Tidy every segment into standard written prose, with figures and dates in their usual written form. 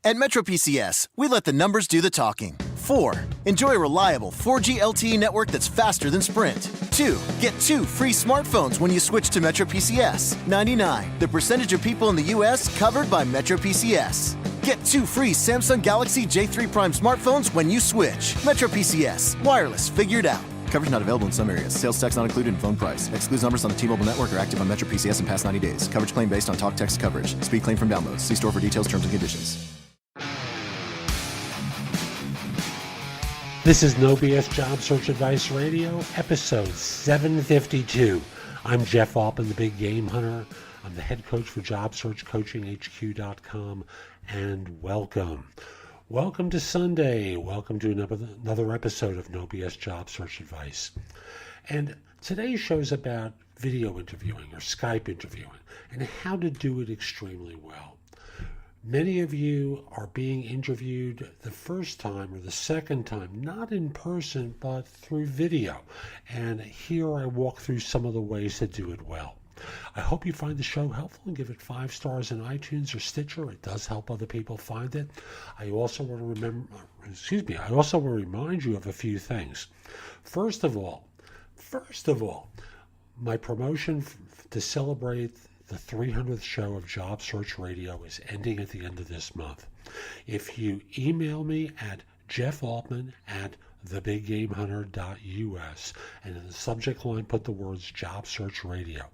At Metro PCS, we let the numbers do the talking. 4. Enjoy a reliable 4G LTE network that's faster than Sprint. 2. Get 2 free smartphones when you switch to Metro PCS. 99. The percentage of people in the U.S. covered by Metro PCS. Get 2 free Samsung Galaxy J3 Prime smartphones when you switch. Metro PCS. Wireless figured out. Coverage not available in some areas. Sales tax not included in phone price. Excludes numbers on the T-Mobile network or active on Metro PCS in past 90 days. Coverage claim based on talk text coverage. Speed claim from downloads. See store for details, terms, and conditions. This is No BS Job Search Advice Radio, episode 752. I'm Jeff Altman, the Big Game Hunter. I'm the head coach for JobSearchCoachingHQ.com, and welcome. Welcome to Sunday. Welcome to another episode of No BS Job Search Advice. And today's show is about video interviewing or Skype interviewing and how to do it extremely well. Many of you are being interviewed the first time or the second time, not in person, but through video. And here I walk through some of the ways to do it well. I hope you find the show helpful and give it 5 stars in iTunes or Stitcher. It does help other people find it. I also want to remind you of a few things. First of all, my promotion to celebrate the 300th show of Job Search Radio is ending at the end of this month. If you email me at jeffaltman@thebiggamehunter.us and in the subject line put the words Job Search Radio,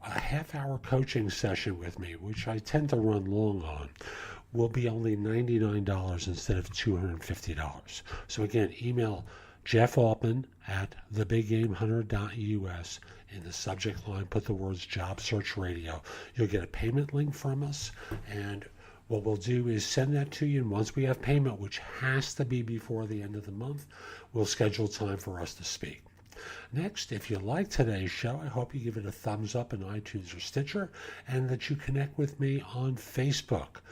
a half-hour coaching session with me, which I tend to run long on, will be only $99 instead of $250. So again, email jeffaltman@thebiggamehunter.us. In the subject line, put the words Job Search Radio. You'll get a payment link from us, and what we'll do is send that to you, and once we have payment, which has to be before the end of the month, we'll schedule time for us to speak. Next, if you like today's show, I hope you give it a thumbs up in iTunes or Stitcher, and that you connect with me on Facebook.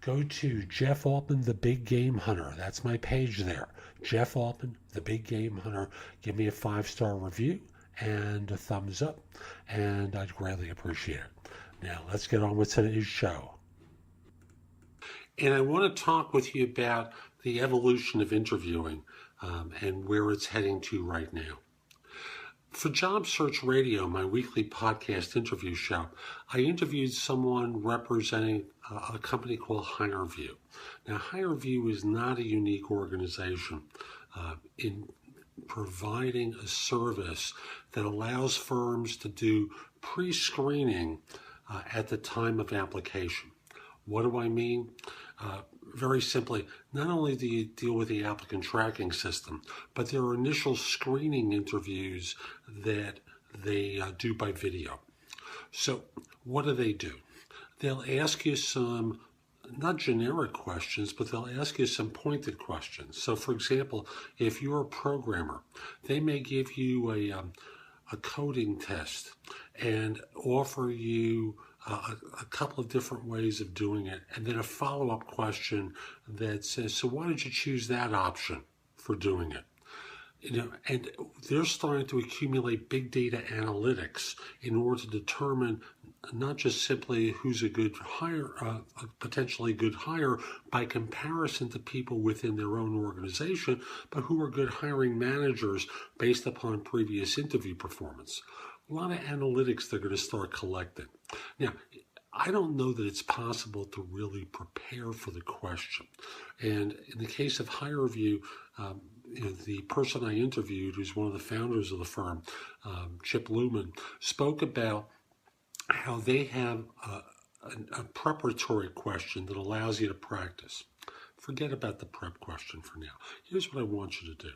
Go to Jeff Altman, the Big Game Hunter. That's my page there. Jeff Altman, the Big Game Hunter. Give me a 5-star review and a thumbs up, and I'd greatly appreciate it. Now, let's get on with today's show. And I want to talk with you about the evolution of interviewing and where it's heading to right now. For Job Search Radio, my weekly podcast interview show, I interviewed someone representing a company called HireVue. Now, HireVue is not a unique organization in providing a service that allows firms to do pre-screening at the time of application. What do I mean? Very simply, not only do you deal with the applicant tracking system, but there are initial screening interviews that they do by video. So what do? They'll ask you some, not generic questions, but they'll ask you some pointed questions. So for example, if you're a programmer, they may give you a coding test and offer you a couple of different ways of doing it, and then a follow-up question that says, so why did you choose that option for doing it? And they're starting to accumulate big data analytics in order to determine not just simply who's a good hire, a potentially good hire by comparison to people within their own organization, but who are good hiring managers based upon previous interview performance. A lot of analytics they're going to start collecting. Now, I don't know that it's possible to really prepare for the question. And in the case of HireVue, the person I interviewed, who's one of the founders of the firm, Chip Luman, spoke about how they have a preparatory question that allows you to practice. Forget about the prep question for now. Here's what I want you to do.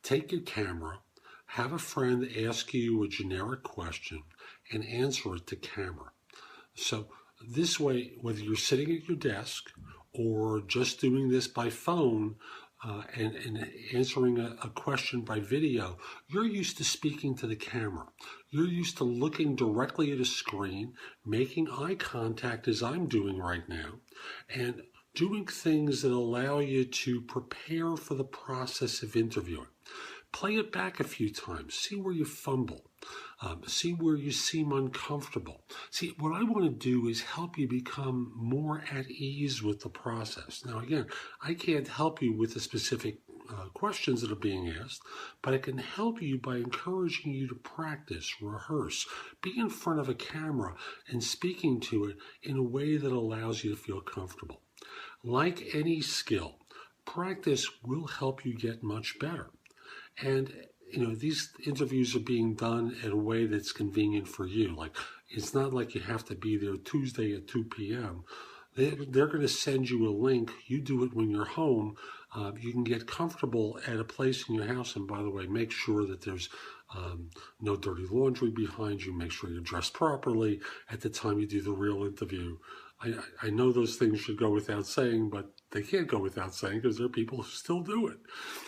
Take your camera, have a friend ask you a generic question, and answer it to camera. So this way, whether you're sitting at your desk or just doing this by phone, and answering a question by video, you're used to speaking to the camera. You're used to looking directly at a screen, making eye contact as I'm doing right now, and doing things that allow you to prepare for the process of interviewing. Play it back a few times. See where you fumble. See where you seem uncomfortable. See, what I want to do is help you become more at ease with the process. Now, again, I can't help you with the specific questions that are being asked, but I can help you by encouraging you to practice, rehearse, be in front of a camera and speaking to it in a way that allows you to feel comfortable. Like any skill, practice will help you get much better. And these interviews are being done in a way that's convenient for you. Like, it's not like you have to be there Tuesday at 2 p.m. They're going to send you a link. You do it when you're home. You can get comfortable at a place in your house. And by the way, make sure that there's no dirty laundry behind you. Make sure you're dressed properly at the time you do the real interview. I know those things should go without saying, but they can't go without saying because there are people who still do it.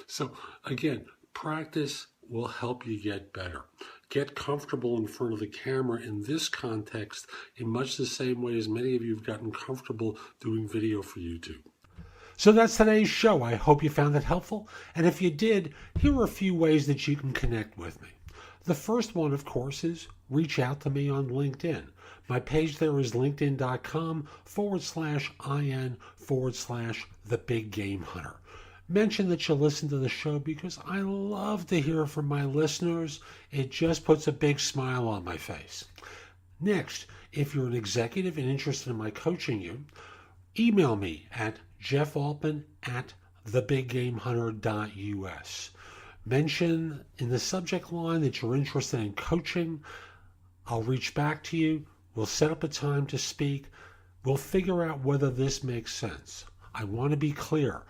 So again, practice will help you get better. Get comfortable in front of the camera in this context in much the same way as many of you have gotten comfortable doing video for YouTube. So that's today's show. I hope you found it helpful. And if you did, here are a few ways that you can connect with me. The first one, of course, is reach out to me on LinkedIn. My page there is linkedin.com/IN/The Big Game Hunter. Mention that you listen to the show because I love to hear from my listeners. It just puts a big smile on my face. Next, if you're an executive and interested in my coaching you, email me at jeffaltman@thebiggamehunter.us. Mention in the subject line that you're interested in coaching. I'll reach back to you. We'll set up a time to speak. We'll figure out whether this makes sense. I want to be clear.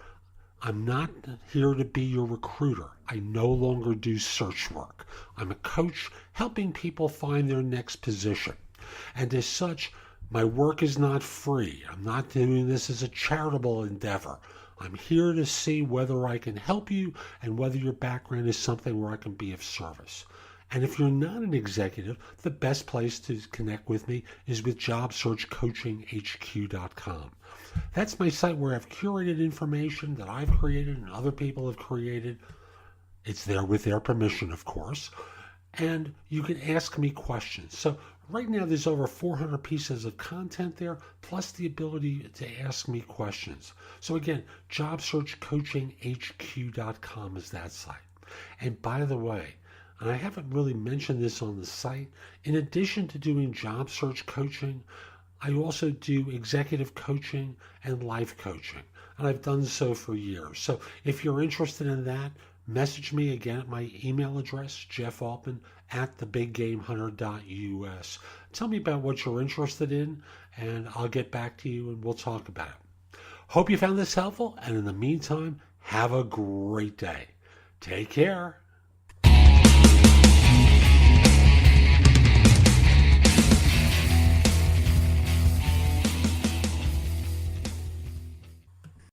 I'm not here to be your recruiter. I no longer do search work. I'm a coach helping people find their next position. And as such, my work is not free. I'm not doing this as a charitable endeavor. I'm here to see whether I can help you and whether your background is something where I can be of service. And if you're not an executive, the best place to connect with me is with JobSearchCoachingHQ.com. That's my site where I've curated information that I've created and other people have created. It's there with their permission, of course. And you can ask me questions. So right now there's over 400 pieces of content there, plus the ability to ask me questions. So again, JobSearchCoachingHQ.com is that site. And by the way, and I haven't really mentioned this on the site, in addition to doing job search coaching, I also do executive coaching and life coaching, and I've done so for years. So if you're interested in that, message me again at my email address, jeffaltman@thebiggamehunter.us. Tell me about what you're interested in, and I'll get back to you and we'll talk about it. Hope you found this helpful, and in the meantime, have a great day. Take care.